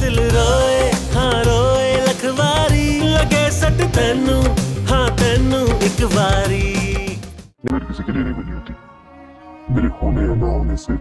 दिल रोए हाँ रोए लख वारी लगे सट तैनू हाँ तैनू एक वारी। मेरी किसी के लिए नहीं बनी होती, मेरे होने या ना होने से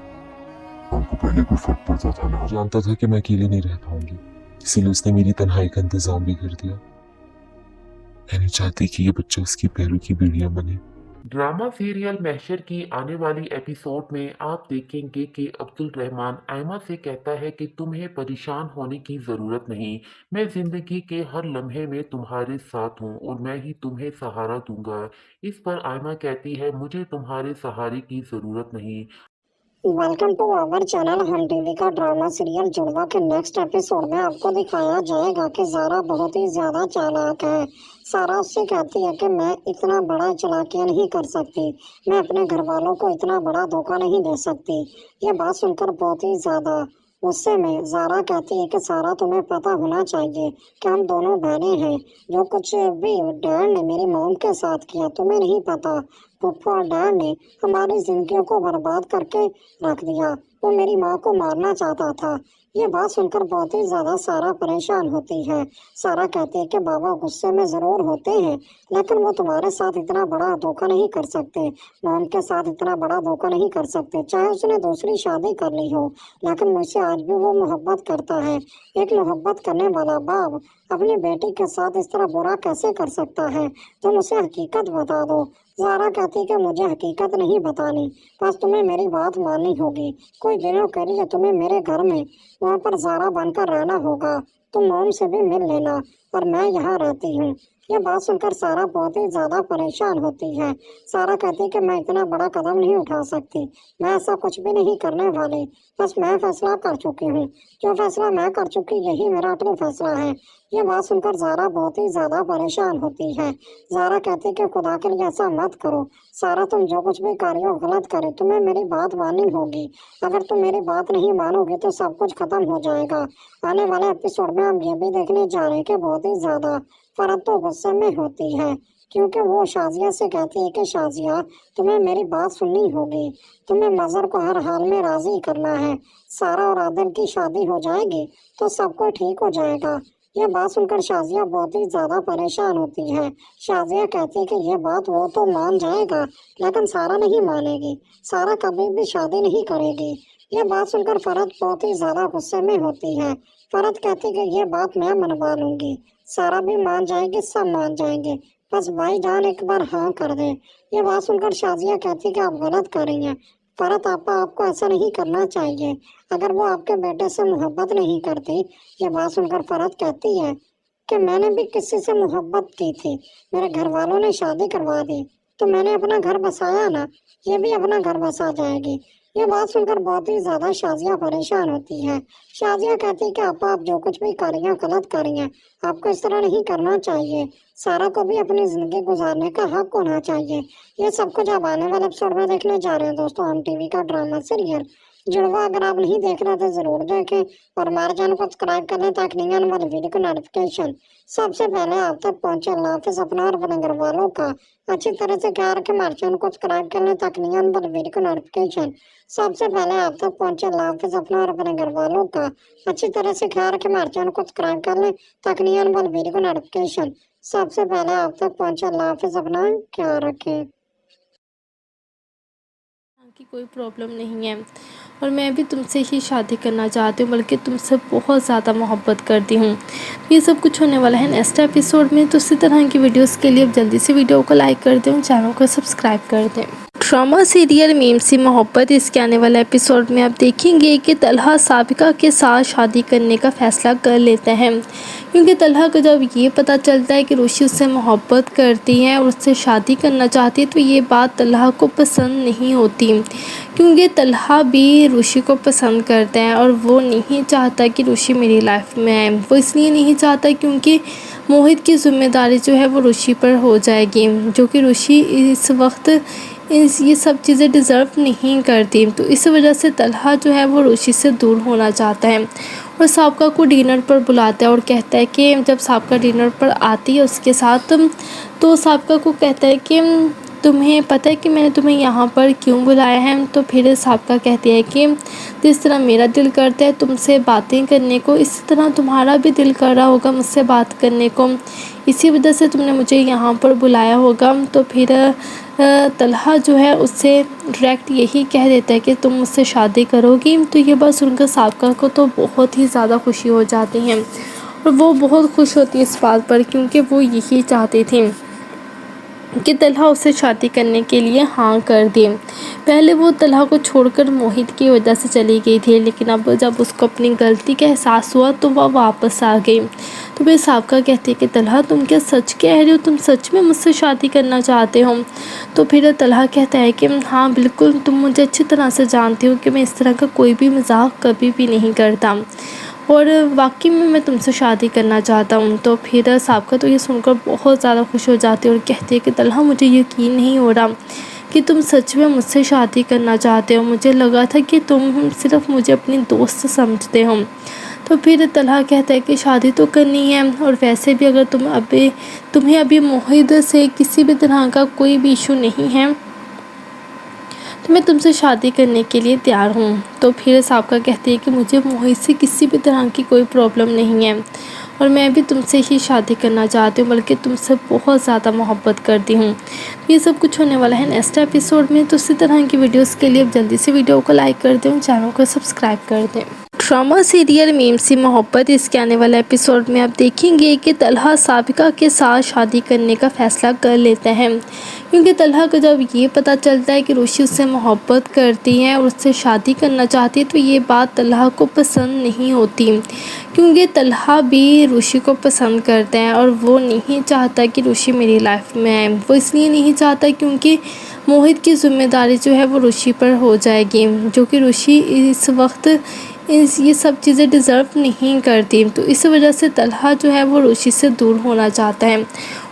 हमको पहले कोई फर्क पड़ता था ना। जानता था कि मैं अकेले नहीं रह पाऊंगी, इसीलिए उसने मेरी तन्हाई का इंतजाम भी कर दिया। मैं नहीं चाहती कि ये बच्चा उसकी पैरों की बेड़ियां बने। ड्रामा सीरियल महशर की आने वाली एपिसोड में आप देखेंगे कि अब्दुल रहमान आयमा से कहता है कि तुम्हें परेशान होने की ज़रूरत नहीं, मैं ज़िंदगी के हर लम्हे में तुम्हारे साथ हूँ और मैं ही तुम्हें सहारा दूंगा। इस पर आयमा कहती है मुझे तुम्हारे सहारे की ज़रूरत नहीं। Welcome to our channel. Hum TV का ड्रामा सीरियल जुड़वा के नेक्स्ट एपिसोड में आपको दिखाया जाएगा कि ज़ारा बहुत ही ज़्यादा चालाक है। सारा उससे कहती है कि मैं इतना बड़ा चालाकियाँ नहीं कर सकती, मैं अपने घर वालों को इतना बड़ा धोखा नहीं दे सकती। ये बात सुनकर बहुत ही ज़्यादा गुस्से में ज़ारा कहती है कि सारा तुम्हें पता होना चाहिए कि हम दोनों बहनें हैं। जो कुछ भी डैड ने मेरी मॉम के साथ किया तुम्हें नहीं पता। पप्पा और डैड ने हमारी जिंदगियों को बर्बाद करके रख दिया। वो मेरी माँ को मारना चाहता था। ये बात सुनकर बहुत ही ज़्यादा सारा परेशान होती है। सारा कहती है कि बाबा गुस्से में ज़रूर होते हैं, लेकिन वो तुम्हारे साथ इतना बड़ा धोखा नहीं कर सकते, मॉम के साथ इतना बड़ा धोखा नहीं कर सकते। चाहे उसने दूसरी शादी कर ली हो, लेकिन मुझसे आज भी वो मोहब्बत करता है। एक मोहब्बत करने वाला बाप अपनी बेटी के साथ इस तरह बुरा कैसे कर सकता है? तुम उसे हकीकत बता दो। ज़ारा कहती कि मुझे हकीकत नहीं बतानी, बस तुम्हें मेरी बात माननी होगी। कुछ दिनों के लिए तुम्हें मेरे घर में वहाँ पर ज़ारा बनकर रहना होगा। तुम मॉम से भी मिल लेना और मैं यहाँ रहती हूँ। ये बात सुनकर सारा बहुत ही ज़्यादा परेशान होती है। सारा कहती कि मैं इतना बड़ा कदम नहीं उठा सकती, मैं ऐसा कुछ भी नहीं करने वाली, बस मैं फैसला कर चुकी हूँ। जो फैसला मैं कर चुकी यही मेरा अटल फैसला है। ये बात सुनकर ज़ारा बहुत ही ज़्यादा परेशान होती है। ज़ारा कहती कि खुदा के लिए ऐसा मत करो सारा, तुम जो कुछ भी कर हो गलत करे, तुम्हें मेरी बात माननी होगी। अगर तुम मेरी बात नहीं मानोगे तो सब कुछ खत्म हो जाएगा। आने वाले एपिसोड में हम ये भी देखने जा रहे हैं कि बहुत ही ज़्यादा फरहत तो गुस्से में होती है, क्योंकि वो शाजिया से कहती है कि शाजिया तुम्हें मेरी बात सुननी होगी, तुम्हें मज़र को हर हाल में राज़ी करना है। सारा और आदिल की शादी हो जाएगी तो सब कुछ ठीक हो जाएगा। यह बात सुनकर शाजिया बहुत ही ज़्यादा परेशान होती है। शाजिया कहती है कि यह बात वो तो मान जाएगा, लेकिन सारा नहीं मानेगी, सारा कभी भी शादी नहीं करेगी। यह बात सुनकर फरहत बहुत ही ज़्यादा गुस्से में होती है। फरहत कहती है कि यह बात मैं मनवा लूँगी, सारा भी मान जाएगी, सब मान जाएंगे, बस भाईजान एक बार हाँ कर दे। ये बात सुनकर शाजिया कहती है कि आप गलत कर रही हैं फरहत, आपको ऐसा नहीं करना चाहिए। अगर वो आपके बेटे से मोहब्बत नहीं करती। ये बात सुनकर फरहत कहती है कि मैंने भी किसी से मोहब्बत की थी, मेरे घर वालों ने शादी करवा दी तो मैंने अपना घर बसाया ना, ये भी अपना घर बसा जाएगी। ये बात सुनकर बहुत ही ज़्यादा शाजिया परेशान होती है। शाजिया कहती है कि आप जो कुछ भी कर रही हैं गलत कर रही हैं, आपको इस तरह नहीं करना चाहिए। सारा को भी अपनी ज़िंदगी गुजारने का हक होना चाहिए। ये सब कुछ आप आने वाले एपिसोड में देखने जा रहे हैं दोस्तों, हम टीवी का ड्रामा सीरियल जुड़वा। अगर आप नहीं देख रहे तो ज़रूर देखें और हमारे चैनल को सब्सक्राइब कर लें ताकि नहीं आने वाली वीडियो का नोटिफिकेशन सबसे पहले आप तक पहुँचे। अल्लाह हाफ़िज़। अपना और अपने घर वालों का अच्छी तरह से ख्याल रखें। हमारे चैनल को सब्सक्राइब कर लें ताकि नहीं आने वाली वीडियो का नोटिफिकेशन सबसे पहले आप तक पहुँचे। अल्लाह हाफ़िज़। अपना और अपने घर वालों का अच्छी तरह से ख्याल रखें। हमारे चैनल को सब्सक्राइब कर लें ताकि नहीं आने वाली वीडियो का नोटिफिकेशन सबसे पहले आप तक पहुँचे। अल्लाह हाफ़िज़। अपना ख्याल रखें। की कोई प्रॉब्लम नहीं है और मैं भी तुमसे ही शादी करना चाहती हूँ, बल्कि तुमसे बहुत ज़्यादा मोहब्बत करती हूँ। ये सब कुछ होने वाला है नेक्स्ट एपिसोड में, तो इसी तरह की वीडियोस के लिए अब जल्दी से वीडियो को लाइक कर दें, चैनल को सब्सक्राइब कर दें। ड्रामा सीरियल मीम सी मोहब्बत, इसके आने वाले एपिसोड में आप देखेंगे कि तलहा साबिका के साथ शादी करने का फ़ैसला कर लेते हैं, क्योंकि तलहा को जब ये पता चलता है कि रुशी उससे मोहब्बत करती है और उससे शादी करना चाहती है, तो ये बात तलहा को पसंद नहीं होती, क्योंकि तलहा भी रुशी को पसंद करता है और वो नहीं चाहता कि रुशी मेरी लाइफ में आए। वो इसलिए नहीं चाहता क्योंकि मोहित की ज़िम्मेदारी जो है वो रुशी पर हो जाएगी, जो कि रुशी इस वक्त ये सब चीज़ें डिज़र्व नहीं करती। तो इस वजह से तलहा जो है वो रुशी से दूर होना चाहता है और साबिका को डिनर पर बुलाता है और कहता है कि जब साबिका डिनर पर आती है उसके साथ, तो साबिका को कहता है कि तुम्हें पता है कि मैंने तुम्हें यहाँ पर क्यों बुलाया है। तो फिर साबका कहती है कि जिस तरह मेरा दिल करता है तुमसे बातें करने को, इसी तरह तुम्हारा भी दिल कर रहा होगा मुझसे बात करने को, इसी वजह से तुमने मुझे यहाँ पर बुलाया होगा। तो फिर तलहा जो है उससे डायरेक्ट यही कह देता है कि तुम मुझसे शादी करोगी। तो ये बात सुनकर साबका को तो बहुत ही ज़्यादा खुशी हो जाती है और वो बहुत खुश होती है इस बात पर, क्योंकि वो यही चाहती थी कि तलहा उससे शादी करने के लिए हाँ कर दे। पहले वो तलहा को छोड़कर मोहित की वजह से चली गई थी, लेकिन अब जब उसको अपनी गलती का एहसास हुआ तो वह वापस आ गई। तो फिर साबका कहती है कि तलहा तुम क्या सच कह रहे हो, तुम सच में मुझसे शादी करना चाहते हो। तो फिर तलहा कहता है कि हाँ बिल्कुल, तुम मुझे अच्छी तरह से जानते हो कि मैं इस तरह का कोई भी मजाक कभी भी नहीं करता और वाकई में मैं तुमसे शादी करना चाहता हूँ। तो फिर साबका तो ये सुनकर बहुत ज़्यादा खुश हो जाती है और कहती है कि तलहा मुझे यकीन नहीं हो रहा कि तुम सच में मुझसे शादी करना चाहते हो, मुझे लगा था कि तुम सिर्फ मुझे अपनी दोस्त समझते हो। तो फिर तलहा कहता है कि शादी तो करनी है और वैसे भी अगर तुम्हें अभी मोहित से किसी भी तरह का कोई भी इशू नहीं है तो मैं तुमसे शादी करने के लिए तैयार हूँ। तो फिर साबका कहती है कि मुझे मोहित से किसी भी तरह की कोई प्रॉब्लम नहीं है और मैं भी तुमसे ही शादी करना चाहती हूँ, बल्कि तुमसे बहुत ज़्यादा मोहब्बत करती हूँ। ये सब कुछ होने वाला है नेक्स्ट एपिसोड में। तो इसी तरह की वीडियोस के लिए अब जल्दी से वीडियो को लाइक कर दें, चैनल को सब्सक्राइब कर दें। ड्रामा सीरियल मीम सी मोहब्बत इसके आने वाले एपिसोड में आप देखेंगे कि तलहा साबिका के साथ शादी करने का फैसला कर लेता है, क्योंकि तलहा को जब ये पता चलता है कि रुशी उससे मोहब्बत करती है और उससे शादी करना चाहती है तो ये बात तलहा को पसंद नहीं होती, क्योंकि तलहा भी रुशी को पसंद करता है और वो नहीं चाहता कि रुशी मेरी लाइफ में आए। वो इसलिए नहीं चाहता क्योंकि मोहित की जिम्मेदारी जो है वो रुशी पर हो जाएगी, जो कि रुशी इस वक्त ये सब चीज़ें डिज़र्व नहीं करती। तो इस वजह से तलहा जो है वो रुशी से दूर होना चाहता है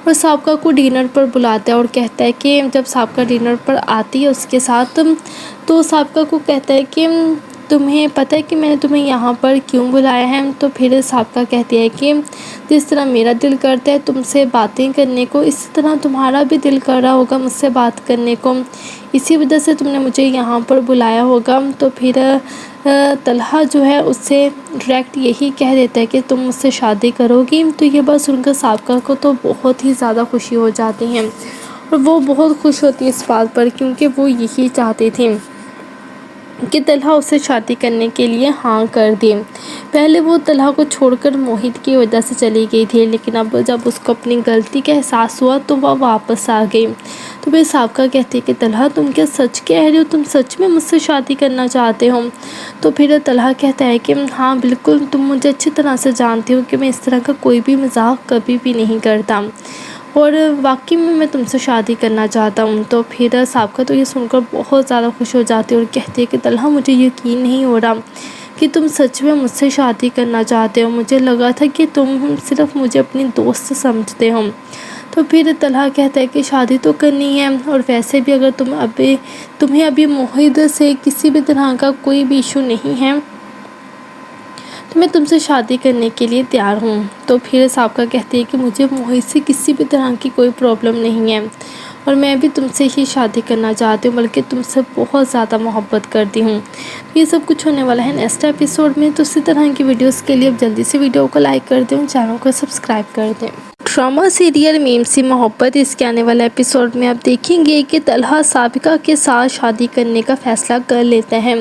और साबका को डिनर पर बुलाता है और कहता है कि जब साबका डिनर पर आती है उसके साथ तो साबका को कहता है कि तुम्हें पता है कि मैंने तुम्हें यहाँ पर क्यों बुलाया है। तो फिर साबका कहती है कि जिस तरह मेरा दिल करता है तुमसे बातें करने को, इसी तरह तुम्हारा भी दिल कर रहा होगा मुझसे बात करने को, इसी वजह से तुमने मुझे यहाँ पर बुलाया होगा। तो फिर तलहा जो है उससे डायरेक्ट यही कह देता है कि तुम मुझसे शादी करोगी। तो ये बात सुनकर साबका को तो बहुत ही ज़्यादा खुशी हो जाती है और वो बहुत खुश होती है इस बात पर, क्योंकि वो यही चाहती थी कि तलहा उससे शादी करने के लिए हाँ कर दे। पहले वो तलहा को छोड़कर मोहित की वजह से चली गई थी, लेकिन अब जब उसको अपनी गलती का एहसास हुआ तो वह वापस आ गई। तो फिर साबका कहती है कि तलहा तुम क्या सच कह रहे हो, तुम सच में मुझसे शादी करना चाहते हो। तो फिर तलहा कहता है कि हाँ बिल्कुल, तुम मुझे अच्छी तरह से जानते हो कि मैं इस तरह का कोई भी मजाक कभी भी नहीं करता और वाकई में मैं तुमसे शादी करना चाहता हूँ। तो फिर साबका तो ये सुनकर बहुत ज़्यादा खुश हो जाती है और कहती है कि तलहा मुझे यकीन नहीं हो रहा कि तुम सच में मुझसे शादी करना चाहते हो, मुझे लगा था कि तुम सिर्फ मुझे अपनी दोस्त समझते हो। तो फिर तलहा कहता है कि शादी तो करनी है और वैसे भी अगर तुम्हें अभी मोहित से किसी भी तरह का कोई भी इशू नहीं है तो मैं तुमसे शादी करने के लिए तैयार हूँ। तो फिर साबका कहती है कि मुझे मोहित से किसी भी तरह की कोई प्रॉब्लम नहीं है और मैं भी तुमसे ही शादी करना चाहती हूँ, बल्कि तुमसे बहुत ज़्यादा मोहब्बत करती हूँ। ये सब कुछ होने वाला है नेक्स्ट एपिसोड में। तो इसी तरह की वीडियोस के लिए अब जल्दी से वीडियो को लाइक कर दें, चैनल को सब्सक्राइब कर दें। ड्रामा सीरियल मीम सी मोहब्बत इसके आने वाले एपिसोड में आप देखेंगे कि तलहा साबिका के साथ शादी करने का फैसला कर लेता है,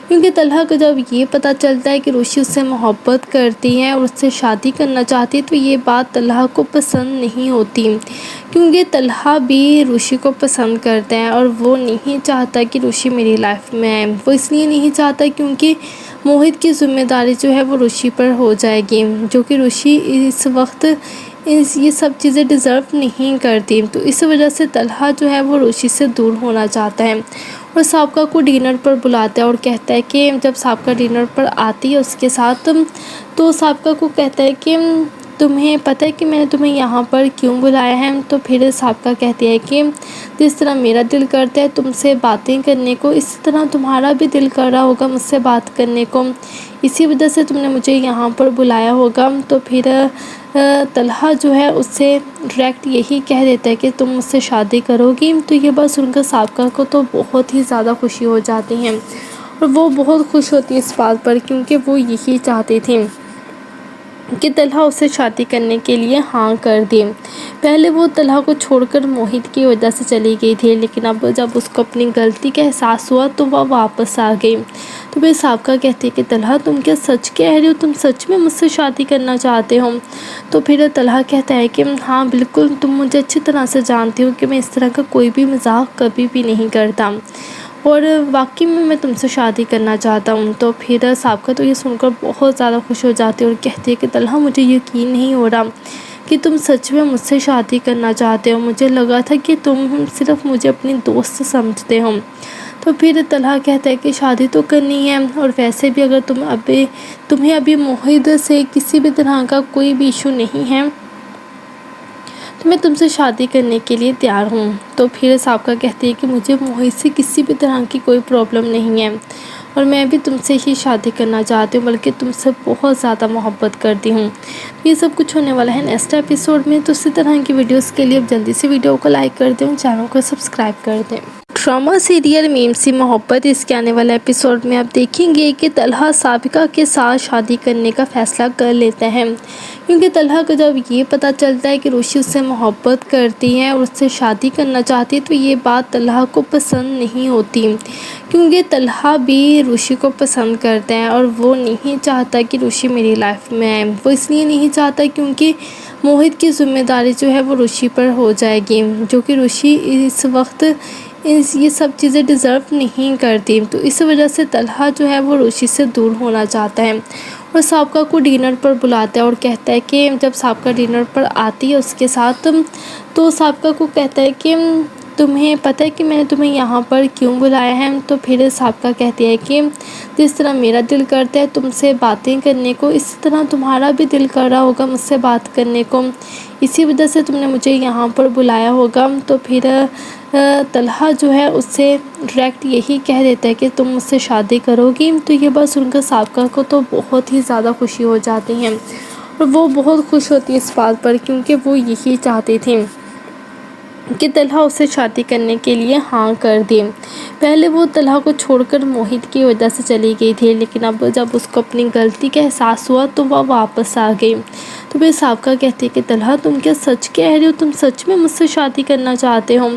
क्योंकि तलहा को जब ये पता चलता है कि रुशी उससे मोहब्बत करती है और उससे शादी करना चाहती है तो ये बात तलहा को पसंद नहीं होती, क्योंकि तलहा भी रुशी को पसंद करता है और वो नहीं चाहता कि रुशी मेरी लाइफ में आए। वो इसलिए नहीं चाहता क्योंकि मोहित की जिम्मेदारी जो है वो रुशी पर हो जाएगी, जो कि रुशी इस वक्त ये सब चीज़ें डिज़र्व नहीं करती। तो इस वजह से तलहा जो है वो रुशी से दूर होना चाहता है और साबका को डिनर पर बुलाता है और कहता है कि जब साबका डिनर पर आती है उसके साथ तो साबका को कहता है कि तुम्हें पता है कि मैंने तुम्हें यहाँ पर क्यों बुलाया है। तो फिर साबका कहती है कि जिस तरह मेरा दिल करता है तुमसे बातें करने को, इसी तरह तुम्हारा भी दिल कर रहा होगा मुझसे बात करने को, इसी वजह से तुमने मुझे यहाँ पर बुलाया होगा। तो फिर तलहा जो है उससे डायरेक्ट यही कह देता है कि तुम मुझसे शादी करोगी। तो ये बात सुनकर साबिका को तो बहुत ही ज़्यादा खुशी हो जाती है और वो बहुत खुश होती है इस बात पर, क्योंकि वो यही चाहती थी कि तलहा उससे शादी करने के लिए हाँ कर दे। पहले वो तलहा को छोड़कर मोहित की वजह से चली गई थी, लेकिन अब जब उसको अपनी गलती का एहसास हुआ तो वह वापस आ गई। तो फिर साबिका कहती है कि तलहा तुम क्या सच कह रहे हो, तुम सच में मुझसे शादी करना चाहते हो? तो फिर तलहा कहता है कि हाँ बिल्कुल, तुम मुझे अच्छी तरह से जानती हो कि मैं इस तरह का कोई भी मजाक कभी भी नहीं करता और वाकई में मैं तुमसे शादी करना चाहता हूँ। तो फिर साबिका तो ये सुनकर बहुत ज़्यादा खुश हो जाती है और कहती है कि तलहा मुझे यकीन नहीं हो रहा कि तुम सच में मुझसे शादी करना चाहते हो, मुझे लगा था कि तुम सिर्फ मुझे अपनी दोस्त समझते हो। तो फिर तलहा कहता है कि शादी तो करनी है और वैसे भी अगर तुम्हें अभी मोहित से किसी भी तरह का कोई भी इशू नहीं है तो मैं तुमसे शादी करने के लिए तैयार हूँ। तो फिर साबिका कहती है कि मुझे मोहित से किसी भी तरह की कोई प्रॉब्लम नहीं है और मैं भी तुमसे ही शादी करना चाहती हूँ, बल्कि तुमसे बहुत ज़्यादा मोहब्बत करती हूँ। ये सब कुछ होने वाला है नेक्स्ट एपिसोड में। तो इसी तरह की वीडियोस के लिए अब जल्दी से वीडियो को लाइक कर दें, चैनल को सब्सक्राइब कर दें। ड्रामा सीरियल मीम सी मोहब्बत इसके आने वाले एपिसोड में आप देखेंगे कि तलहा साबिका के साथ शादी करने का फैसला कर लेता है, क्योंकि तलहा को जब ये पता चलता है कि रुशी उससे मोहब्बत करती है और उससे शादी करना चाहती है तो ये बात तलहा को पसंद नहीं होती, क्योंकि तलहा भी रुशी को पसंद करता है और वो नहीं चाहता कि रुशी मेरी लाइफ में आए। वो इसलिए नहीं चाहता क्योंकि मोहित की जिम्मेदारी जो है वो रुशी पर हो जाएगी, जो कि रुशी इस वक्त ये सब चीज़ें डिज़र्व नहीं करती। तो इस वजह से तलहा जो है वो रुशी से दूर होना चाहता है और साबिका को डिनर पर बुलाता है और कहता है कि जब साबिका डिनर पर आती है उसके साथ तो साबिका को कहता है कि तुम्हें पता है कि मैंने तुम्हें यहाँ पर क्यों बुलाया है? तो फिर साबिका कहती है कि जिस तरह मेरा दिल करता है तुमसे बातें करने को, इसी तरह तुम्हारा भी दिल कर रहा होगा मुझसे बात करने को, इसी वजह से तुमने मुझे यहाँ पर बुलाया होगा। तो फिर तलहा जो है उससे डायरेक्ट यही कह देता है कि तुम मुझसे शादी करोगी। तो ये बात सुनकर साबिका को तो बहुत ही ज़्यादा खुशी हो जाती है और वो बहुत खुश होती है इस बात पर, क्योंकि वो यही चाहती थी कि तलहा उससे शादी करने के लिए हाँ कर दे। पहले वो तलहा को छोड़कर मोहित की वजह से चली गई थी, लेकिन अब जब उसको अपनी गलती का एहसास हुआ तो वह वापस आ गई। तो फिर साबिका कहती है कि तलहा तुम क्या सच कह रहे हो, तुम सच में मुझसे शादी करना चाहते हो?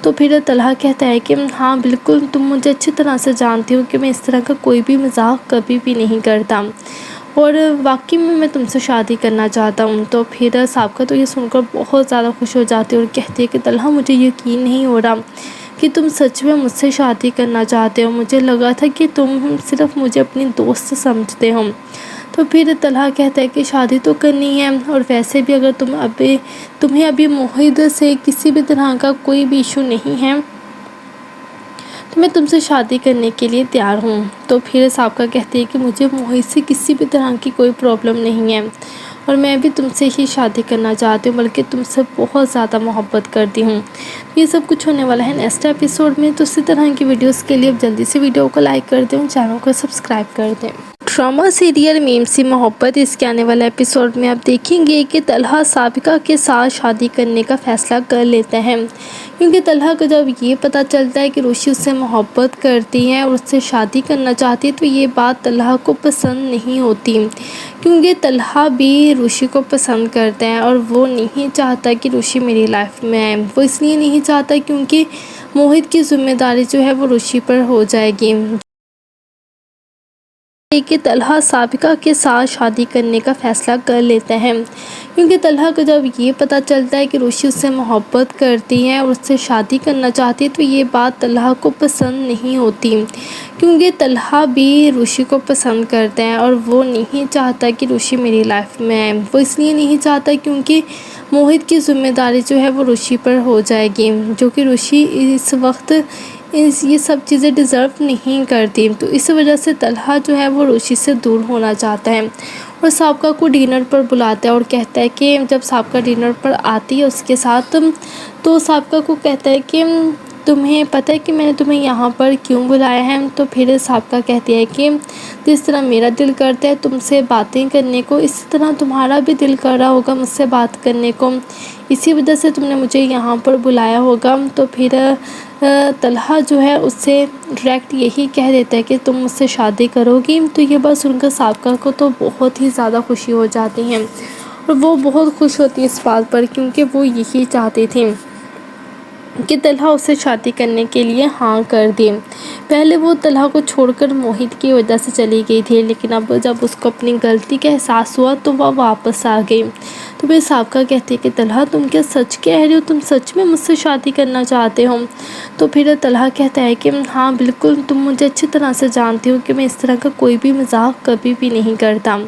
तो फिर तलहा कहता है कि हाँ बिल्कुल, तुम मुझे अच्छी तरह से जानती हो कि मैं इस तरह का कोई भी मजाक कभी भी नहीं करता और वाकई में मैं तुमसे शादी करना चाहता हूँ। तो फिर साबिका तो ये सुनकर बहुत ज़्यादा खुश हो जाती है और कहती है कि तलहा मुझे यकीन नहीं हो रहा कि तुम सच में मुझसे शादी करना चाहते हो, मुझे लगा था कि तुम सिर्फ मुझे अपनी दोस्त समझते हो। तो फिर तलहा कहता है कि शादी तो करनी है और वैसे भी अगर तुम्हें अभी मोहित से किसी भी तरह का कोई भी इशू नहीं है तो मैं तुमसे शादी करने के लिए तैयार हूँ। तो फिर साबिका कहती है कि मुझे मोहित से किसी भी तरह की कोई प्रॉब्लम नहीं है और मैं भी तुमसे ही शादी करना चाहती हूँ, बल्कि तुमसे बहुत ज़्यादा मोहब्बत करती हूँ। ये सब कुछ होने वाला है नेक्स्ट एपिसोड में। तो इसी तरह की वीडियोस के लिए अब जल्दी से वीडियो को लाइक कर दें, चैनल को सब्सक्राइब कर दें। ड्रामा सीरियल मीम सी मोहब्बत इसके आने वाले एपिसोड में आप देखेंगे कि तलहा साबिका के साथ शादी करने का फैसला कर लेता है, क्योंकि तलहा को जब ये पता चलता है कि रुशी उससे मोहब्बत करती है और उससे शादी करना चाहती है तो ये बात तलहा को पसंद नहीं होती, क्योंकि तलहा भी रुशी को पसंद करता है और वो नहीं चाहता कि रुशी मेरी लाइफ में आए। वो इसलिए नहीं चाहता क्योंकि मोहित की जिम्मेदारी जो है वो रुशी पर हो जाएगी, कि तलहा साबिका के साथ शादी करने का फैसला कर लेता है, क्योंकि तलहा को जब ये पता चलता है कि रुशी उससे मोहब्बत करती है और उससे शादी करना चाहती है तो ये बात तलहा को पसंद नहीं होती, क्योंकि तलहा भी रुशी को पसंद करता है और वो नहीं चाहता कि रुशी मेरी लाइफ में आए। वो इसलिए नहीं चाहता क्योंकि मोहित की जिम्मेदारी जो है वो रुशी पर हो जाएगी, जो कि रुशी इस वक्त ये सब चीज़ें डिज़र्व नहीं करती। तो इस वजह से तलहा जो है वो रुशी से दूर होना चाहता है और साबिका को डिनर पर बुलाता है और कहता है कि जब साबिका डिनर पर आती है उसके साथ तो साबिका को कहता है कि तुम्हें पता है कि मैंने तुम्हें यहाँ पर क्यों बुलाया है? तो फिर साबका कहती है कि जिस तरह मेरा दिल करता है तुमसे बातें करने को, इसी तरह तुम्हारा भी दिल कर रहा होगा मुझसे बात करने को, इसी वजह से तुमने मुझे यहाँ पर बुलाया होगा। तो फिर तलहा जो है उससे डायरेक्ट यही कह देता है कि तुम मुझसे शादी करोगी। तो ये बात सुनकर साबका को तो बहुत ही ज़्यादा खुशी हो जाती है और वो बहुत खुश होती है इस बात पर, क्योंकि वो यही चाहती थी कि तलहा उससे शादी करने के लिए हाँ कर दे। पहले वो तलहा को छोड़कर मोहित की वजह से चली गई थी, लेकिन अब जब उसको अपनी गलती का एहसास हुआ तो वह वापस आ गई। तो फिर साबका कहती है कि तलहा तुम क्या सच कह रही हो? तुम सच में मुझसे शादी करना चाहते हो? तो फिर तलहा कहता है कि हाँ बिल्कुल, तुम मुझे अच्छी तरह से जानती हो कि मैं इस तरह का कोई भी मजाक कभी भी नहीं करता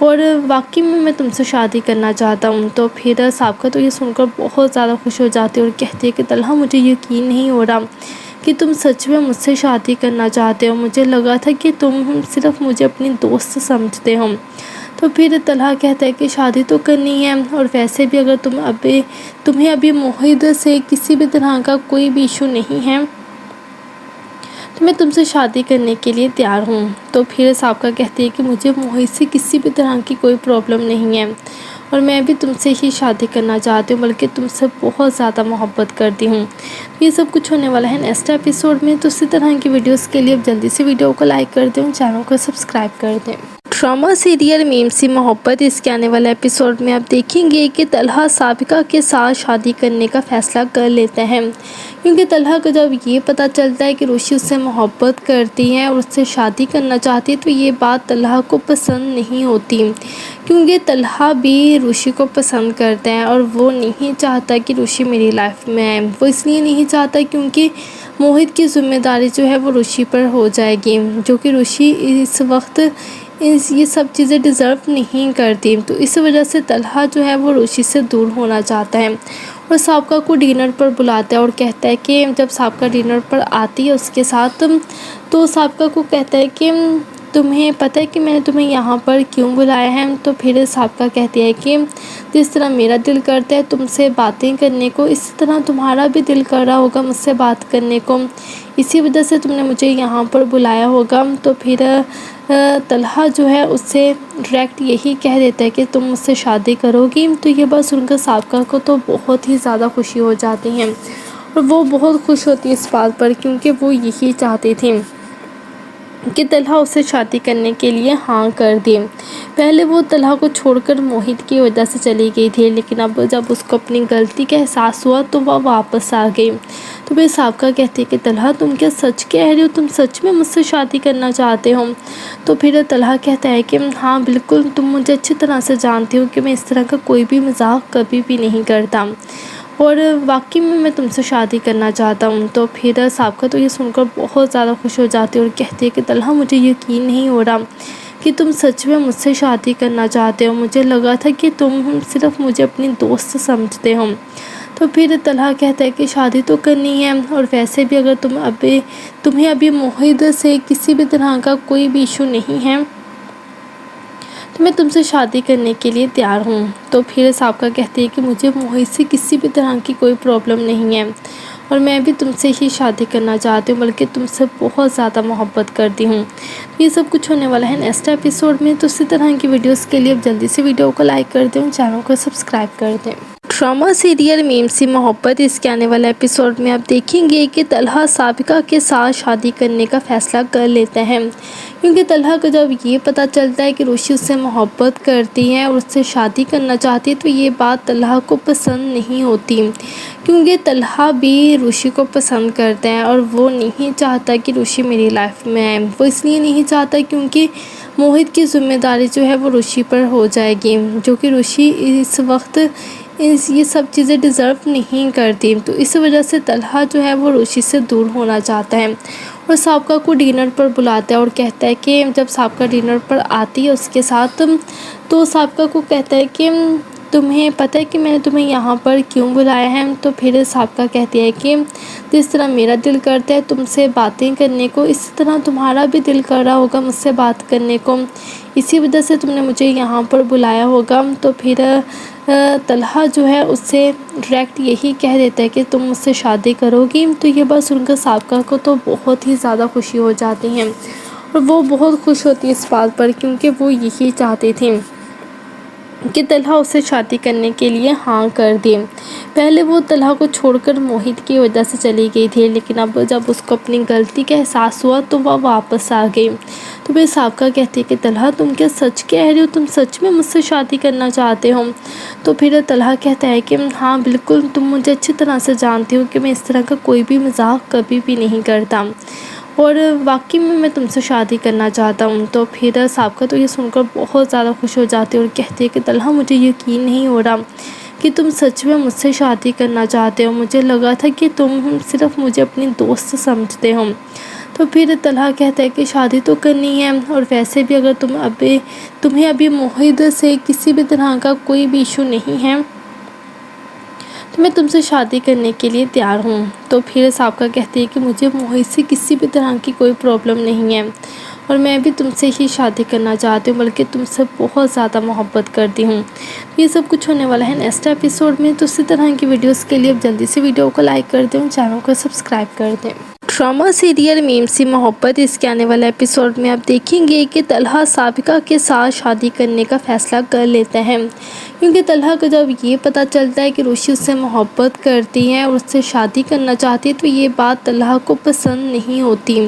और वाकई में मैं तुमसे शादी करना चाहता हूँ। तो फिर साबका तो ये सुनकर बहुत ज़्यादा खुश हो जाती है और कहती है कि तलहा मुझे यकीन नहीं हो रहा कि तुम सच में मुझसे शादी करना चाहते हो। मुझे लगा था कि तुम सिर्फ मुझे अपनी दोस्त समझते हो। तो फिर तलहा कहता है कि शादी तो करनी है और वैसे भी अगर तुम्हें अभी मोहित से किसी भी तरह का कोई भी इशू नहीं है तो मैं तुमसे शादी करने के लिए तैयार हूँ। तो फिर साबका कहती है कि मुझे मोहित से किसी भी तरह की कोई प्रॉब्लम नहीं है और मैं भी तुमसे ही शादी करना चाहती हूँ, बल्कि तुमसे बहुत ज़्यादा मोहब्बत करती हूँ। ये सब कुछ होने वाला है नेक्स्ट एपिसोड में। तो इसी तरह की वीडियोस के लिए अब जल्दी से वीडियो को लाइक कर दें, चैनल को सब्सक्राइब कर दें। ड्रामा सीरियल मीम सी मोहब्बत, इसके आने वाले एपिसोड में आप देखेंगे कि तलहा साबिका के साथ शादी करने का फैसला कर लेता है, क्योंकि तलहा को जब ये पता चलता है कि रुशी उससे मोहब्बत करती है और उससे शादी करना चाहती है तो ये बात तलहा को पसंद नहीं होती, क्योंकि तलहा भी रुशी को पसंद करता है और वो नहीं चाहता कि रुशी मेरी लाइफ में आए। वो इसलिए नहीं चाहता क्योंकि मोहित की जिम्मेदारी जो है वो रुशी पर हो जाएगी, जो कि रुशी इस वक्त ये सब चीज़ें डिज़र्व नहीं करती। तो इस वजह से तलहा जो है वो रुशी से दूर होना चाहता है और साबका को डिनर पर बुलाता है और कहता है कि जब साबका डिनर पर आती है उसके साथ तो साबका को कहता है कि तुम्हें पता है कि मैंने तुम्हें यहाँ पर क्यों बुलाया है? तो फिर साबका कहती है कि जिस तरह मेरा दिल करता है तुमसे बातें करने को, इसी तरह तुम्हारा भी दिल कर रहा होगा मुझसे बात करने को, इसी वजह से तुमने मुझे यहाँ पर बुलाया होगा। तो फिर तलहा जो है उससे डायरेक्ट यही कह देता है कि तुम मुझसे शादी करोगी। तो ये बात सुनकर साबका को तो बहुत ही ज़्यादा खुशी हो जाती है और वो बहुत खुश होती है इस बात पर, क्योंकि वो यही चाहती थी कि तलहा उससे शादी करने के लिए हाँ कर दे। पहले वो तलहा को छोड़कर मोहित की वजह से चली गई थी, लेकिन अब जब उसको अपनी गलती का एहसास हुआ तो वह वापस आ गई। तो फिर साबका कहती है कि तलहा तुम क्या सच कह रही हो? तुम सच में मुझसे शादी करना चाहते हो? तो फिर तलहा कहता है कि हाँ बिल्कुल, तुम मुझे अच्छी तरह से जानती हो कि मैं इस तरह का कोई भी मजाक कभी भी नहीं करता और वाकई में मैं तुमसे शादी करना चाहता हूँ। तो फिर साबका तो ये सुनकर बहुत ज़्यादा खुश हो जाती है और कहती है कि तलहा मुझे यकीन नहीं हो रहा कि तुम सच में मुझसे शादी करना चाहते हो। मुझे लगा था कि तुम सिर्फ मुझे अपनी दोस्त समझते हो। तो फिर तलहा कहता है कि शादी तो करनी है और वैसे भी अगर तुम्हें अभी मोहित से किसी भी तरह का कोई भी इशू नहीं है तो मैं तुमसे शादी करने के लिए तैयार हूँ। तो फिर साबका कहती है कि मुझे मोहित से किसी भी तरह की कोई प्रॉब्लम नहीं है और मैं भी तुमसे ही शादी करना चाहती हूँ, बल्कि तुमसे बहुत ज़्यादा मोहब्बत करती हूँ। ये सब कुछ होने वाला है नेक्स्ट एपिसोड में। तो इसी तरह की वीडियोस के लिए अब जल्दी से वीडियो को लाइक कर दें, चैनल को सब्सक्राइब कर दें। ड्रामा सीरियल मीम सी मोहब्बत, इसके आने वाले एपिसोड में आप देखेंगे कि तलहा साबिका के साथ शादी करने का फैसला कर लेता है, क्योंकि तलहा को जब ये पता चलता है कि रुशी उससे मोहब्बत करती है और उससे शादी करना चाहती है तो ये बात तलहा को पसंद नहीं होती, क्योंकि तलहा भी रुशी को पसंद करता है और वो नहीं चाहता कि रुशी मेरी लाइफ में आए। वो इसलिए नहीं चाहता क्योंकि मोहित की जिम्मेदारी जो है वो रुशी पर हो जाएगी, जो कि रुशी इस वक्त ये सब चीज़ें डिज़र्व नहीं करती। तो इस वजह से तलहा जो है वो रुशी से दूर होना चाहता है और साबका को डिनर पर बुलाता है और कहता है कि जब साबका डिनर पर आती है उसके साथ तो साबका को कहता है कि तुम्हें पता है कि मैंने तुम्हें यहाँ पर क्यों बुलाया है? तो फिर साबका कहती है कि जिस तरह मेरा दिल करता है तुमसे बातें करने को, इसी तरह तुम्हारा भी दिल कर रहा होगा मुझसे बात करने को, इसी वजह से तुमने मुझे यहाँ पर बुलाया होगा। तो फिर तलहा जो है उससे डायरेक्ट यही कह देता है कि तुम मुझसे शादी करोगी। तो ये बात सुनकर साबिका को तो बहुत ही ज़्यादा खुशी हो जाती है और वो बहुत खुश होती है इस बात पर, क्योंकि वो यही चाहती थी कि तलहा उससे शादी करने के लिए हाँ कर दे। पहले वो तलहा को छोड़कर मोहित की वजह से चली गई थी, लेकिन अब जब उसको अपनी गलती का एहसास हुआ तो वह वापस आ गई। तो फिर साबिका कहती है कि तलहा तुम क्या सच कह रहे हो, तुम सच में मुझसे शादी करना चाहते हो? तो फिर तलहा कहता है कि हाँ बिल्कुल, तुम मुझे अच्छी तरह से जानती हो कि मैं इस तरह का कोई भी मजाक कभी भी नहीं करता और वाकई में मैं तुमसे शादी करना चाहता हूँ। तो फिर साबिका तो ये सुनकर बहुत ज़्यादा खुश हो जाती है और कहती है कि तलहा मुझे यकीन नहीं हो रहा कि तुम सच में मुझसे शादी करना चाहते हो, मुझे लगा था कि तुम सिर्फ मुझे अपनी दोस्त समझते हो। तो फिर तलहा कहता है कि शादी तो करनी है और वैसे भी अगर तुम्हें अभी मोहित से किसी भी तरह का कोई भी इशू नहीं है तो मैं तुमसे शादी करने के लिए तैयार हूँ। तो फिर साबिका कहती है कि मुझे मोहित से किसी भी तरह की कोई प्रॉब्लम नहीं है और मैं भी तुमसे ही शादी करना चाहती हूँ, बल्कि तुमसे बहुत ज़्यादा मोहब्बत करती हूँ। ये सब कुछ होने वाला है नेक्स्ट एपिसोड में। तो इसी तरह की वीडियोस के लिए अब जल्दी से वीडियो को लाइक कर दें, चैनल को सब्सक्राइब कर दें। ड्रामा सीरियल मीम सी मोहब्बत इसके आने वाले एपिसोड में आप देखेंगे कि तलहा साबिका के साथ शादी करने का फैसला कर लेता है, क्योंकि तलहा को जब ये पता चलता है कि रुशी उससे मोहब्बत करती है और उससे शादी करना चाहती है तो ये बात तलहा को पसंद नहीं होती,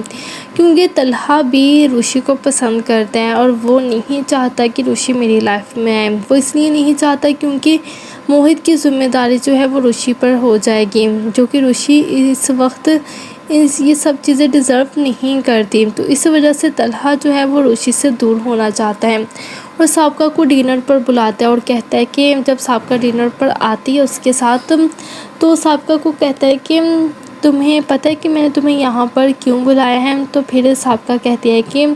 क्योंकि तलहा भी रुशी को पसंद करता है और वो नहीं चाहता कि रुशी मेरी लाइफ में आए। वो इसलिए नहीं चाहता क्योंकि मोहित की जिम्मेदारी जो है वो रुशी पर हो जाएगी, जो कि रुशी इस वक्त ये सब चीज़ें डिज़र्व नहीं करती। तो इस वजह से तलहा जो है वो रुशी से दूर होना चाहता है और साबिका को डिनर पर बुलाता है और कहता है कि जब साबिका डिनर पर आती है उसके साथ तो साबिका को कहता है कि तुम्हें पता है कि मैंने तुम्हें यहाँ पर क्यों बुलाया है? तो फिर साबिका कहती है कि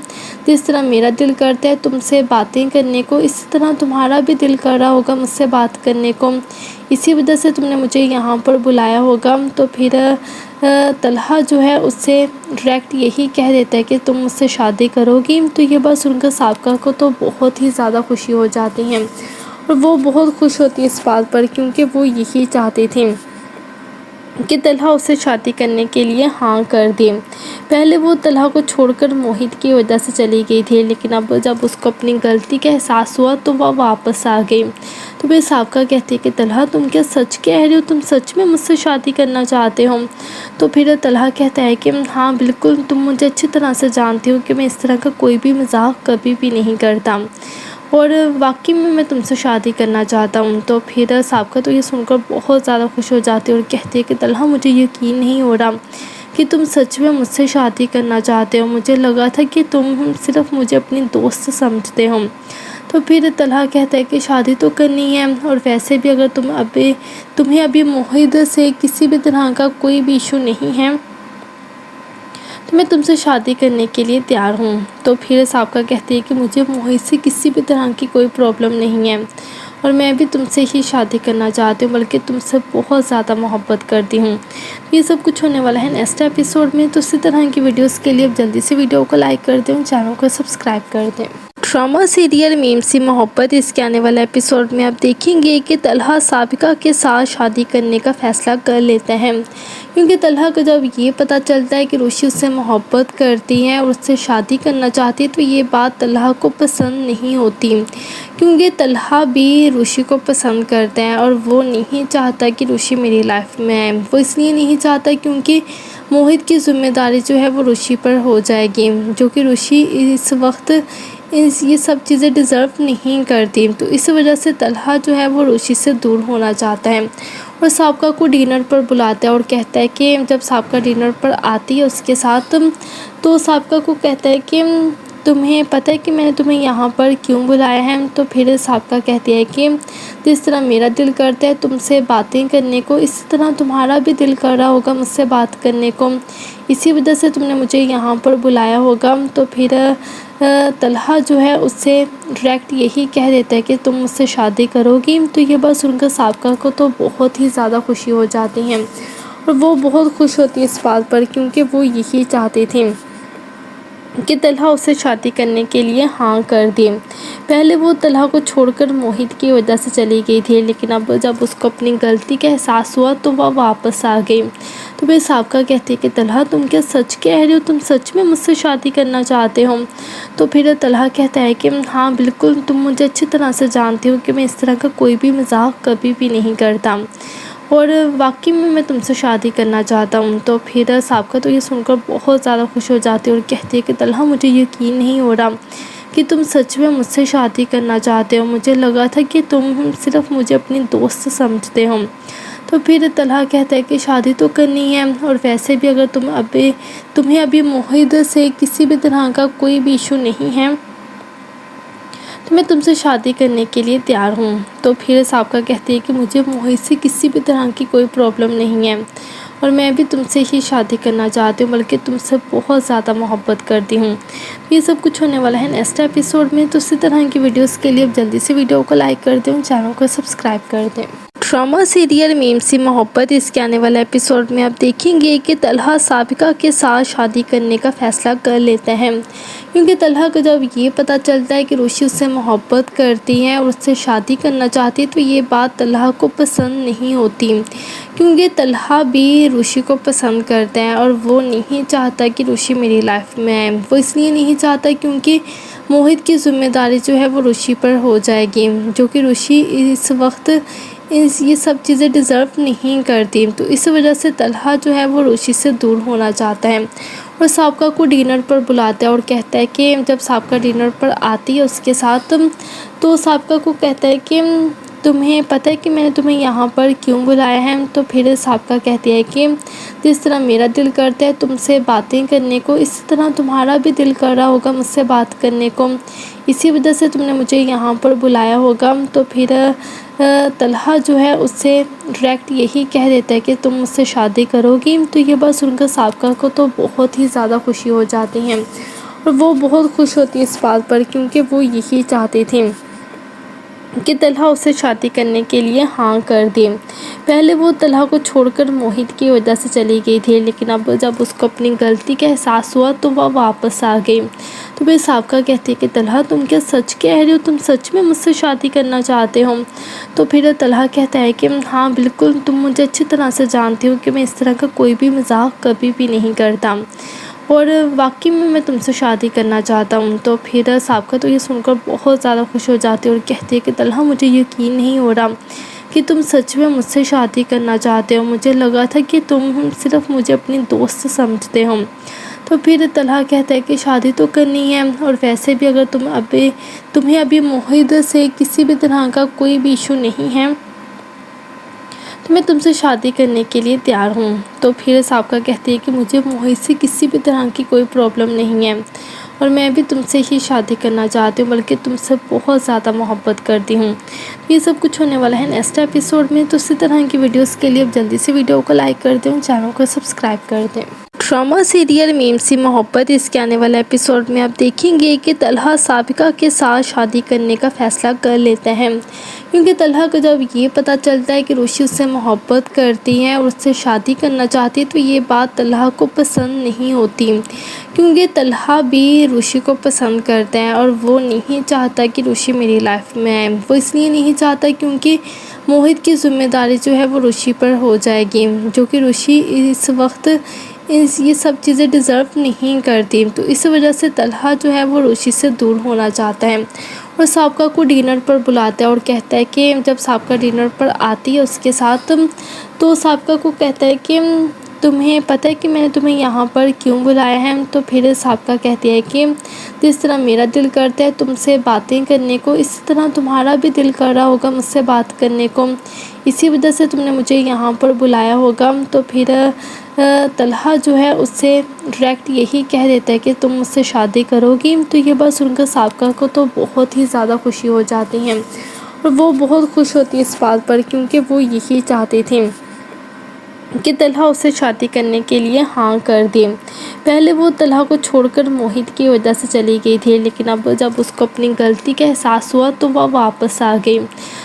जिस तरह मेरा दिल करता है तुमसे बातें करने को, इसी तरह तुम्हारा भी दिल कर रहा होगा मुझसे बात करने को, इसी वजह से तुमने मुझे यहाँ पर बुलाया होगा। तो फिर तलहा जो है उससे डायरेक्ट यही कह देता है कि तुम मुझसे शादी करोगी। तो ये बात सुनकर साबिका को तो बहुत ही ज़्यादा खुशी हो जाती है और वो बहुत खुश होती है इस बात पर, क्योंकि वो यही चाहती थी कि तलहा उससे शादी करने के लिए हाँ कर दे। पहले वो तलहा को छोड़कर मोहित की वजह से चली गई थी, लेकिन अब जब उसको अपनी गलती का एहसास हुआ तो वह वापस आ गई। तो फिर साबिका कहती है कि तलहा तुम क्या सच कह रहे हो, तुम सच में मुझसे शादी करना चाहते हो? तो फिर तलहा कहता है कि हाँ बिल्कुल, तुम मुझे अच्छी तरह से जानती हो कि मैं इस तरह का कोई भी मजाक कभी भी नहीं करता और वाकई में मैं तुमसे शादी करना चाहता हूँ। तो फिर साबिका तो ये सुनकर बहुत ज़्यादा खुश हो जाती है और कहती है कि तलहा मुझे यकीन नहीं हो रहा कि तुम सच में मुझसे शादी करना चाहते हो, मुझे लगा था कि तुम सिर्फ मुझे अपनी दोस्त समझते हो। तो फिर तलहा कहता है कि शादी तो करनी है और वैसे भी अगर तुम्हें अभी मोहित से किसी भी तरह का कोई भी इशू नहीं है तो मैं तुमसे शादी करने के लिए तैयार हूँ। तो फिर साबिका कहती है कि मुझे मोहित से किसी भी तरह की कोई प्रॉब्लम नहीं है और मैं भी तुमसे ही शादी करना चाहती हूँ, बल्कि तुमसे बहुत ज़्यादा मोहब्बत करती हूँ। ये सब कुछ होने वाला है नेक्स्ट एपिसोड में। तो इसी तरह की वीडियोस के लिए अब जल्दी से वीडियो को लाइक कर दें, चैनल को सब्सक्राइब कर दें। ड्रामा सीरियल मीम सी मोहब्बत इसके आने वाले एपिसोड में आप देखेंगे कि तलहा साबिका के साथ शादी करने का फैसला कर लेता है, क्योंकि तलहा को जब ये पता चलता है कि रुशी उससे मोहब्बत करती है और उससे शादी करना चाहती है तो ये बात तलहा को पसंद नहीं होती, क्योंकि तलहा भी रुशी को पसंद करता है और वो नहीं चाहता कि रुशी मेरी लाइफ में आए। वो इसलिए नहीं चाहता क्योंकि मोहित की जिम्मेदारी जो है वो रुशी पर हो जाएगी, जो कि रुशी इस वक्त ये सब चीज़ें डिज़र्व नहीं करती। तो इस वजह से तलहा जो है वो रुशी से दूर होना चाहता है और साबिका को डिनर पर बुलाता है और कहता है कि जब साबिका डिनर पर आती है उसके साथ तो साबिका को कहता है कि तुम्हें पता है कि मैंने तुम्हें यहाँ पर क्यों बुलाया है? तो फिर साबिका कहती है कि जिस तरह मेरा दिल करता है तुमसे बातें करने को, इसी तरह तुम्हारा भी दिल कर रहा होगा मुझसे बात करने को, इसी वजह से तुमने मुझे यहाँ पर बुलाया होगा। तो फिर तलहा जो है उससे डायरेक्ट यही कह देता है कि तुम मुझसे शादी करोगी। तो ये बात सुनकर साबिका को तो बहुत ही ज़्यादा खुशी हो जाती है और वो बहुत खुश होती है इस बात पर, क्योंकि वो यही चाहती थी کہ طلحہ اسے شادی کرنے کے لیے ہاں کر دی۔ پہلے وہ طلحہ کو چھوڑ کر موہت کی وجہ سے چلی گئی تھی، لیکن اب جب اس کو اپنی غلطی کا احساس ہوا تو وہ واپس آ گئی۔ تو پھر سابقہ کہتی ہے کہ طلحہ تم کیا سچ کہہ رہے ہو؟ تم سچ میں مجھ سے شادی کرنا چاہتے ہو؟ تو پھر طلحہ کہتا ہے کہ ہاں بالکل، تم مجھے اچھی طرح سے جانتے ہو کہ میں اس طرح کا کوئی بھی مذاق کبھی بھی نہیں کرتا، اور واقعی میں تم سے شادی کرنا چاہتا ہوں۔ تو پھر سابقہ تو یہ سن کر بہت زیادہ خوش ہو جاتی ہے اور کہتی ہے کہ طلحہ مجھے یقین نہیں ہو رہا کہ تم سچ میں مجھ سے شادی کرنا چاہتے ہو، مجھے لگا تھا کہ تم صرف مجھے اپنی دوست سمجھتے ہو۔ تو پھر طلحہ کہتا ہے کہ شادی تو کرنی ہے، اور ویسے بھی اگر تمہیں ابھی موہت سے کسی بھی طرح کا کوئی بھی ایشو نہیں ہے تو میں تم سے شادی کرنے کے لیے تیار ہوں۔ تو پھر سابقہ کہتی ہے کہ مجھے موہت سے کسی بھی طرح کی کوئی پرابلم نہیں ہے، اور میں بھی تم سے ہی شادی کرنا چاہتی ہوں، بلکہ تم سے بہت زیادہ محبت کرتی ہوں۔ یہ سب کچھ ہونے والا ہے نیکسٹ ایپیسوڈ میں، تو اسی طرح کی ویڈیوز کے لیے اب جلدی سے ویڈیو کو لائک کر دیں، چینل کو سبسکرائب کر دیں۔ ڈرامہ سیریل میم سی محبت، اس کے آنے والے ایپیسوڈ میں آپ دیکھیں گے کہ طلحہ سابقہ کے ساتھ شادی کرنے کا فیصلہ کر لیتا ہے، کیونکہ طلحہ کو جب یہ پتہ چلتا ہے کہ روشی اس سے محبت کرتی ہے اور اس سے شادی کرنا چاہتی ہے تو یہ بات طلحہ کو پسند نہیں ہوتی، کیونکہ طلحہ بھی روشی کو پسند کرتا ہے اور وہ نہیں چاہتا کہ روشی میری لائف میں آئے۔ وہ اس لیے نہیں چاہتا کیونکہ موہت کی ذمہ داری جو ہے وہ روشی پر ہو جائے گی، جو کہ روشی اس وقت یہ سب چیزیں ڈیزرو نہیں کرتی۔ تو اس وجہ سے طلحہ جو ہے وہ روشی سے دور ہونا چاہتا ہے اور سابقہ کو ڈنر پر بلاتا ہے اور کہتا ہے کہ جب سابقہ ڈنر پر آتی ہے اس کے ساتھ تو سابقہ کو کہتا ہے کہ تمہیں پتہ ہے کہ میں نے تمہیں یہاں پر کیوں بلایا ہے؟ تو پھر سابقہ کہتی ہے کہ جس طرح میرا دل کرتا ہے تم سے باتیں کرنے کو، اسی طرح تمہارا بھی دل کر رہا ہوگا مجھ سے بات کرنے کو، اسی وجہ سے تم نے مجھے یہاں پر بلایا ہوگا۔ تو پھر طلحہ جو ہے اس سے ڈائریکٹ یہی کہہ دیتا ہے کہ تم مجھ سے شادی کرو گی۔ تو یہ بات سن کر سابقہ کو تو بہت ہی زیادہ خوشی ہو جاتی ہے اور وہ بہت خوش ہوتی ہے اس بات پر، کیونکہ وہ یہی چاہتی تھی کہ طلحہ اسے شادی کرنے کے لیے ہاں کر دی۔ پہلے وہ طلحہ کو چھوڑ کر موہت کی وجہ سے چلی گئی تھی، لیکن اب جب اس کو اپنی غلطی کا احساس ہوا تو وہ واپس آ گئی۔ تو پھر سابقہ کہتی ہے کہ طلحہ تم کیا سچ کہہ رہے ہو؟ تم سچ میں مجھ سے شادی کرنا چاہتے ہو؟ تو پھر طلحہ کہتا ہے کہ ہاں بالکل، تم مجھے اچھی طرح سے جانتے ہو کہ میں اس طرح کا کوئی بھی مذاق کبھی بھی نہیں کرتا، اور واقعی میں تم سے شادی کرنا چاہتا ہوں۔ تو پھر سابقہ تو یہ سن کر بہت زیادہ خوش ہو جاتی ہے اور کہتی ہے کہ طلحہ مجھے یقین نہیں ہو رہا کہ تم سچ میں مجھ سے شادی کرنا چاہتے ہو، مجھے لگا تھا کہ تم صرف مجھے اپنی دوست سمجھتے ہو۔ تو پھر طلحہ کہتا ہے کہ شادی تو کرنی ہے، اور ویسے بھی اگر تمہیں ابھی موہت سے کسی بھی طرح کا کوئی بھی ایشو نہیں ہے تو میں تم سے شادی کرنے کے لیے تیار ہوں۔ تو پھر سابقہ کہتی ہے کہ مجھے موہت سے کسی بھی طرح کی کوئی پرابلم نہیں ہے، اور میں بھی تم سے ہی شادی کرنا چاہتی ہوں، بلکہ تم سے بہت زیادہ محبت کرتی ہوں۔ یہ سب کچھ ہونے والا ہے نیکسٹ ایپیسوڈ میں، تو اسی طرح کی ویڈیوز کے لیے اب جلدی سے ویڈیو کو لائک کر دیں، چینل کو سبسکرائب کر دیں۔ ڈرامہ سیریل میم سی محبت، اس کے آنے والے ایپیسوڈ میں آپ دیکھیں گے کہ طلحہ سابقہ کے ساتھ شادی کرنے کا فیصلہ کر لیتا ہے، کیونکہ طلحہ کو جب یہ پتہ چلتا ہے کہ روشی اس سے محبت کرتی ہے اور اس سے شادی کرنا چاہتی ہے تو یہ بات طلحہ کو پسند نہیں ہوتی، کیونکہ طلحہ بھی روشی کو پسند کرتا ہے اور وہ نہیں چاہتا کہ روشی میری لائف میں آئے۔ وہ اس لیے نہیں چاہتا کیونکہ موہت کی ذمہ داری جو ہے وہ روشی پر ہو جائے گی، جو کہ روشی اس وقت یہ سب چیزیں ڈیزرو نہیں کرتی۔ تو اس وجہ سے طلحہ جو ہے وہ روشی سے دور ہونا چاہتا ہے اور سابقہ کو ڈنر پر بلاتا ہے اور کہتا ہے کہ جب سابقہ ڈنر پر آتی ہے اس کے ساتھ تو سابقہ کو کہتا ہے کہ تمہیں پتہ ہے کہ میں نے تمہیں یہاں پر کیوں بلایا ہے؟ تو پھر سابقہ کہتی ہے کہ جس طرح میرا دل کرتا ہے تم سے باتیں کرنے کو، اسی طرح تمہارا بھی دل کر رہا ہوگا مجھ سے بات کرنے کو، اسی وجہ سے تم نے مجھے یہاں پر بلایا ہوگا۔ تو پھر طلحہ جو ہے اس سے ڈائریکٹ یہی کہہ دیتا ہے کہ تم مجھ سے شادی کرو گی۔ تو یہ بات سن کر سابقہ کو تو بہت ہی زیادہ خوشی ہو جاتی ہے اور وہ بہت خوش ہوتی ہے اس بات پر، کیونکہ وہ یہی چاہتی تھی کہ طلحہ اسے شادی کرنے کے لیے ہاں کر دے۔ پہلے وہ طلحہ کو چھوڑ کر موہت کی وجہ سے چلی گئی تھی، لیکن اب جب اس کو اپنی غلطی کا احساس ہوا تو وہ واپس آ گئی۔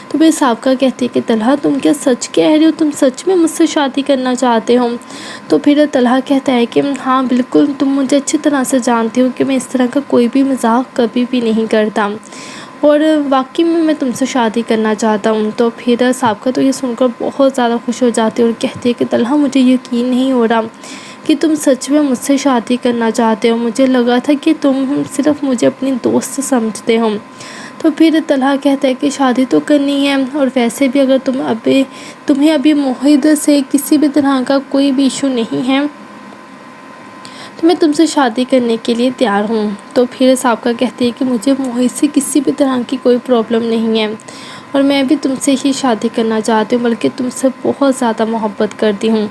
تو پھر سابقہ کہتی ہے کہ طلحہ تم کیا سچ کہہ رہے ہو، تم سچ میں مجھ سے شادی کرنا چاہتے ہو؟ تو پھر طلحہ کہتا ہے کہ ہاں بالکل، تم مجھے اچھی طرح سے جانتے ہو کہ میں اس طرح کا کوئی بھی مذاق کبھی بھی نہیں کرتا، اور واقعی میں تم سے شادی کرنا چاہتا ہوں۔ تو پھر سابقہ تو یہ سن کر بہت زیادہ خوش ہو جاتی ہے اور کہتی ہے کہ طلحہ مجھے یقین نہیں ہو رہا کہ تم سچ میں مجھ سے شادی کرنا چاہتے ہو، مجھے لگا تھا کہ تم صرف مجھے اپنی دوست سمجھتے ہو۔ تو پھر طلحہ کہتا ہے کہ شادی تو کرنی ہے، اور ویسے بھی اگر تمہیں ابھی موہت سے کسی بھی طرح کا کوئی بھی ایشو نہیں ہے تو میں تم سے شادی کرنے کے لیے تیار ہوں۔ تو پھر سابقہ کہتی ہے کہ مجھے موہت سے کسی بھی طرح کی کوئی پرابلم نہیں ہے، اور میں بھی تم سے ہی شادی کرنا چاہتی ہوں، بلکہ تم سے بہت زیادہ محبت کرتی ہوں۔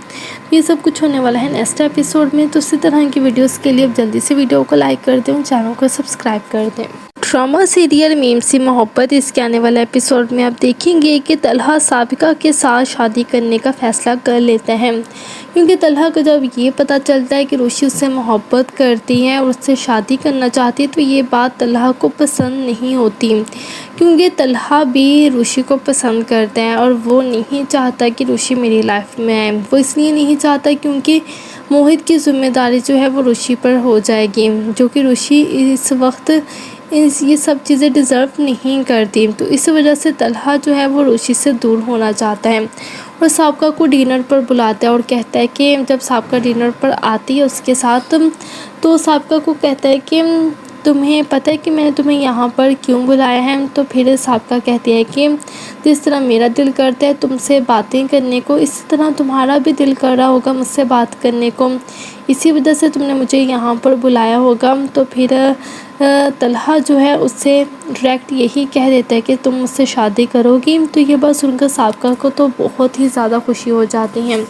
یہ سب کچھ ہونے والا ہے نیکسٹ ایپیسوڈ میں، تو اسی طرح کی ویڈیوز کے لیے اب جلدی سے ویڈیو کو لائک کر دیں اور چینل کو سبسکرائب کر دیں۔ ڈرامہ سیریل میم سی محبت، اس کے آنے والے ایپیسوڈ میں آپ دیکھیں گے کہ طلحہ سابقہ کے ساتھ شادی کرنے کا فیصلہ کر لیتا ہے، کیونکہ طلحہ کو جب یہ پتہ چلتا ہے کہ روشی اس سے محبت کرتی ہے اور اس سے شادی کرنا چاہتی ہے تو یہ بات طلحہ کو پسند نہیں ہوتی، کیونکہ طلحہ بھی روشی کو پسند کرتا ہے اور وہ نہیں چاہتا کہ روشی میری لائف میں آئے۔ وہ اس لیے نہیں چاہتا کیونکہ موہت کی ذمہ داری جو ہے وہ روشی پر ہو جائے گی، جو کہ روشی اس وقت یہ سب چیزیں ڈیزرو نہیں کرتی۔ تو اس وجہ سے طلحہ جو ہے وہ روشی سے دور ہونا چاہتا ہے اور سابقہ کو ڈنر پر بلاتا ہے اور کہتا ہے کہ جب سابقہ ڈنر پر آتی ہے اس کے ساتھ، تو سابقہ کو کہتا ہے کہ تمہیں پتہ ہے کہ میں نے تمہیں یہاں پر کیوں بلایا ہے؟ تو پھر سابقہ کہتی ہے کہ جس طرح میرا دل کرتا ہے تم سے باتیں کرنے کو، اسی طرح تمہارا بھی دل کر رہا ہوگا مجھ سے بات کرنے کو، اسی وجہ سے تم نے مجھے یہاں پر بلایا ہوگا۔ تو پھر طلحہ جو ہے اس سے ڈائریکٹ یہی کہہ دیتا ہے کہ تم مجھ سے شادی کرو گی۔ تو یہ بات سن کر سابقہ کو تو بہت ہی زیادہ خوشی ہو جاتی ہے،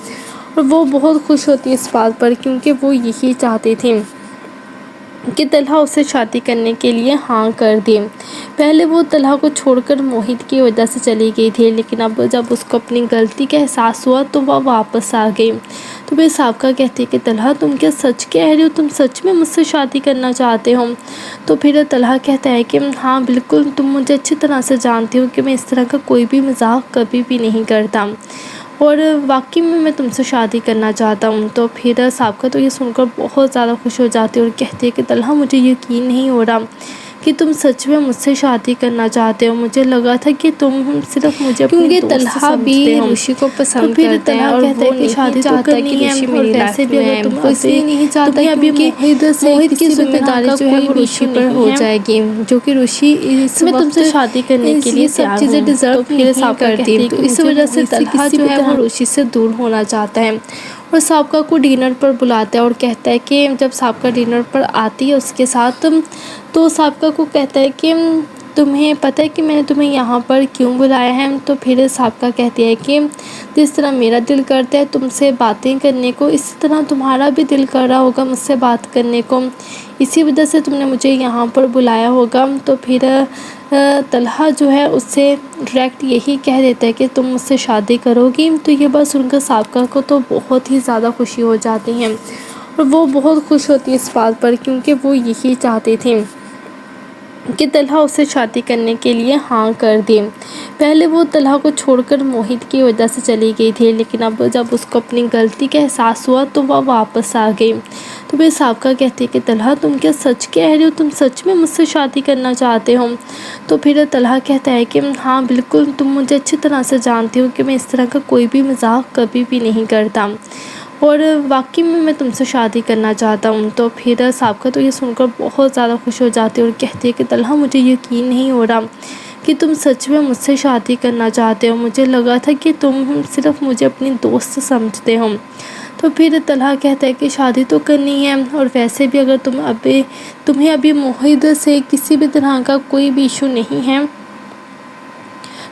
اور وہ بہت خوش ہوتی ہے اس بات پر، کیونکہ وہ یہی چاہتی تھی کہ طلحہ اسے شادی کرنے کے لیے ہاں کر دے۔ پہلے وہ طلحہ کو چھوڑ کر موہت کی وجہ سے چلی گئی تھی، لیکن اب جب اس کو اپنی غلطی کا احساس ہوا تو وہ واپس آ گئی۔ تو پھر سابقہ کہتی ہے کہ طلحہ تم کیا سچ کہہ رہے ہو، تم سچ میں مجھ سے شادی کرنا چاہتے ہو؟ تو پھر طلحہ کہتا ہے کہ ہاں بالکل، تم مجھے اچھی طرح سے جانتے ہو کہ میں اس طرح کا کوئی بھی مذاق کبھی بھی نہیں کرتا، اور واقعی میں تم سے شادی کرنا چاہتا ہوں۔ تو پھر سابقہ تو یہ سن کر بہت زیادہ خوش ہو جاتی ہے اور کہتی ہے کہ طلحہ مجھے یقین نہیں ہو رہا کہ تم سچ میں مجھ سے شادی کرنا چاہتے ہو، مجھے لگا تھا کہ تم صرف مجھے اپنی دوست سمجھتے ہو۔ کیونکہ طلحہ بھی روشی کو پسند کرتا ہے اور وہ نہیں چاہتا کہ روشی میری لائف میں آئے۔ وہ اس لیے نہیں چاہتا کیونکہ موہت کی ذمہ داری جو ہے وہ روشی پر ہو جائے گی، جو کہ روشی اس وقت تم سے شادی کرنے کے لیے سب چیزیں ڈیزرو نہیں کرتی۔ تو اس وجہ سے طلحہ جو ہے وہ روشی سے دور ہونا چاہتا ہے اور سابقہ کو ڈنر پر بلاتا ہے اور کہتا ہے کہ جب سابقہ ڈنر پر آتی ہے اس کے ساتھ، تو سابقہ کو کہتا ہے کہ تمہیں پتہ ہے کہ میں نے تمہیں یہاں پر کیوں بلایا ہے؟ تو پھر سابقہ کہتی ہے کہ جس طرح میرا دل کرتا ہے تم سے باتیں کرنے کو، اسی طرح تمہارا بھی دل کر رہا ہوگا مجھ سے بات کرنے کو، اسی وجہ سے تم نے مجھے یہاں پر بلایا ہوگا۔ تو پھر طلحہ جو ہے اس سے ڈائریکٹ یہی کہہ دیتا ہے کہ تم مجھ سے شادی کرو گی۔ تو یہ بات سن کر سابقہ کو تو بہت ہی زیادہ خوشی ہو جاتی ہے، اور وہ بہت خوش ہوتی ہے اس بات پر، کیونکہ وہ یہی چاہتی تھی کہ طلحہ اسے شادی کرنے کے لیے ہاں کر دے۔ پہلے وہ طلحہ کو چھوڑ کر موہت کی وجہ سے چلی گئی تھی، لیکن اب جب اس کو اپنی غلطی کا احساس ہوا تو وہ واپس آ گئی۔ تو پھر سابقہ کہتی ہے کہ طلحہ تم کیا سچ کہہ رہے ہو، تم سچ میں مجھ سے شادی کرنا چاہتے ہو؟ تو پھر طلحہ کہتا ہے کہ ہاں بالکل، تم مجھے اچھی طرح سے جانتے ہو کہ میں اس طرح کا کوئی بھی مذاق کبھی بھی نہیں کرتا، اور واقعی میں تم سے شادی کرنا چاہتا ہوں۔ تو پھر سابقہ تو یہ سن کر بہت زیادہ خوش ہو جاتی ہے اور کہتی ہے کہ طلحہ مجھے یقین نہیں ہو رہا کہ تم سچ میں مجھ سے شادی کرنا چاہتے ہو، مجھے لگا تھا کہ تم صرف مجھے اپنی دوست سمجھتے ہو۔ تو پھر طلحہ کہتا ہے کہ شادی تو کرنی ہے، اور ویسے بھی اگر تمہیں ابھی موہت سے کسی بھی طرح کا کوئی بھی ایشو نہیں ہے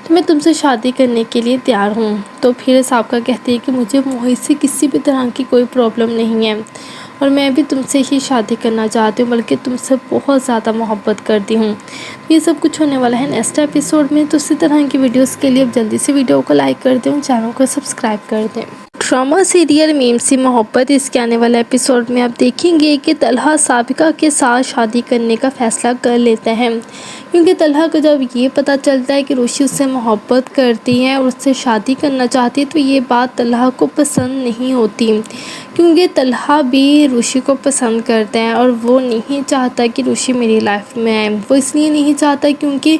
تو میں تم سے شادی کرنے کے لیے تیار ہوں۔ تو پھر سابقہ کہتی ہے کہ مجھے موہت سے کسی بھی طرح کی کوئی پرابلم نہیں ہے، اور میں بھی تم سے ہی شادی کرنا چاہتی ہوں، بلکہ تم سے بہت زیادہ محبت کرتی ہوں۔ یہ سب کچھ ہونے والا ہے نیکسٹ ایپیسوڈ میں، تو اسی طرح کی ویڈیوز کے لیے اب جلدی سے ویڈیو کو لائک کر دیں اور چینل کو سبسکرائب کر دیں۔ ड्रामा सीरियल मीम से मोहब्बत इसके आने वाले एपिसोड में आप देखेंगे कि तलहा साबिका के साथ शादी करने का फैसला कर लेता है, क्योंकि तलहा को जब ये पता चलता है कि रुशी उससे मोहब्बत करती है और उससे शादी करना चाहती है तो ये बात तलहा को पसंद नहीं होती, क्योंकि तलहा भी रुशी को पसंद करता है और वो नहीं चाहता कि रुशी मेरी लाइफ में आए। वो इसलिए नहीं चाहता क्योंकि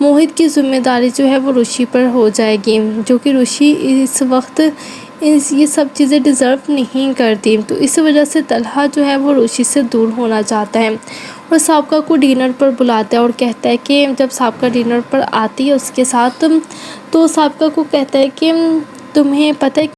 मोहित की जिम्मेदारी जो है वो रुशी पर हो जाएगी, जो कि रुशी इस वक्त ये सब चीज़ें डिज़र्व नहीं करती। तो इस वजह से तलहा जो है वो रुशी से दूर होना चाहता है और साबिका को डिनर पर बुलाता है और कहता है कि जब साबिका डिनर पर आती है उसके साथ तो साबिका को कहता है कि तुम्हें पता है